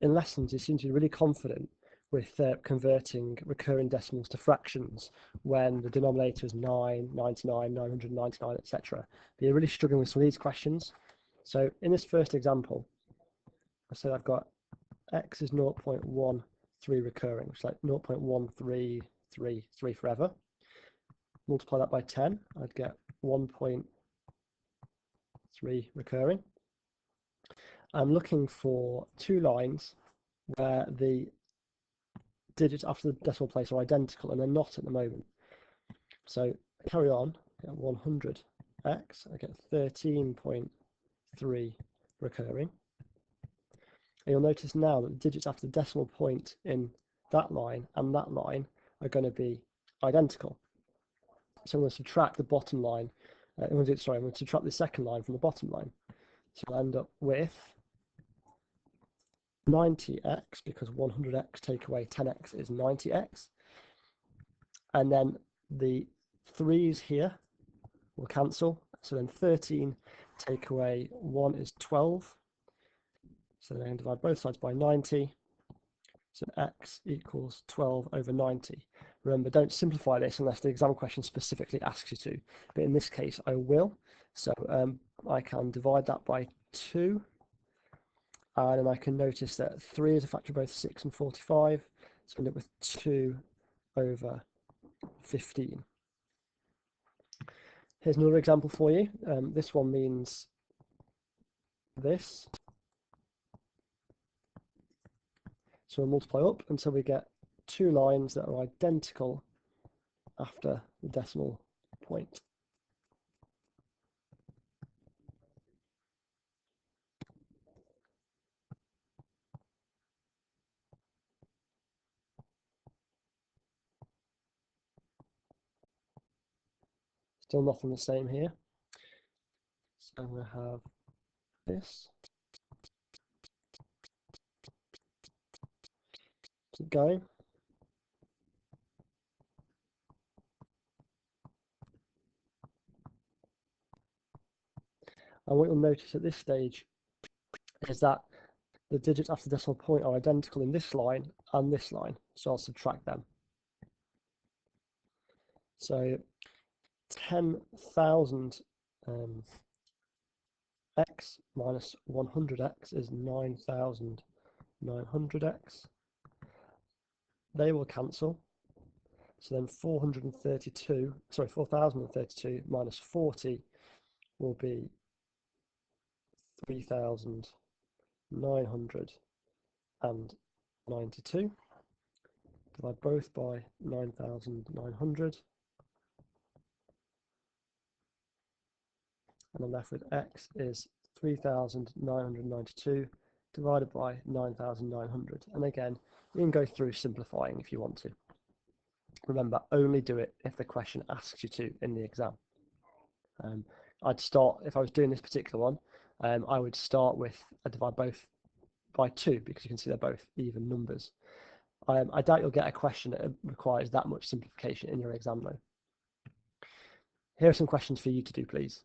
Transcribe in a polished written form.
in lessons you seem to be really confident with converting recurring decimals to fractions when the denominator is 9, 99, 999, etc. But you're really struggling with some of these questions. So in this first example, I said I've got x is 0.13 recurring, which is like 0.1333 forever. Multiply that by 10, I'd get 1.3 recurring. I'm looking for two lines where the digits after the decimal place are identical, and they're not at the moment. So carry on, I get 100x, I get 13.3 recurring. And you'll notice now that the digits after the decimal point in that line and that line are going to be identical. So I'm going to subtract the bottom line. I'm going to subtract the second line from the bottom line. So I'll end up with 90x, because 100x take away 10x is 90x. And then the 3's here will cancel. So then 13 take away 1 is 12. So then I can divide both sides by 90. So x equals 12 over 90. Remember, don't simplify this unless the exam question specifically asks you to. But in this case, I will. So I can divide that by 2. And then I can notice that 3 is a factor of both 6 and 45. So I end up with 2 over 15. Here's another example for you. This one means this. So we'll multiply up until we get two lines that are identical after the decimal point. Still nothing the same here. So I'm going to have this. Keep going. And what you'll notice at this stage is that the digits after the decimal point are identical in this line and this line. So I'll subtract them. So 10,000 x minus 100x is 9,900x. They will cancel. So then 4,032 minus 40 will be 3,992. Divide both by 9,900. And I'm left with x is 3,992 divided by 9,900. And again, you can go through simplifying if you want to. Remember, only do it if the question asks you to in the exam. I'd start, if I was doing this particular one, I would start with, I divide both by 2 because you can see they're both even numbers. I doubt you'll get a question that requires that much simplification in your exam though. Here are some questions for you to do, please.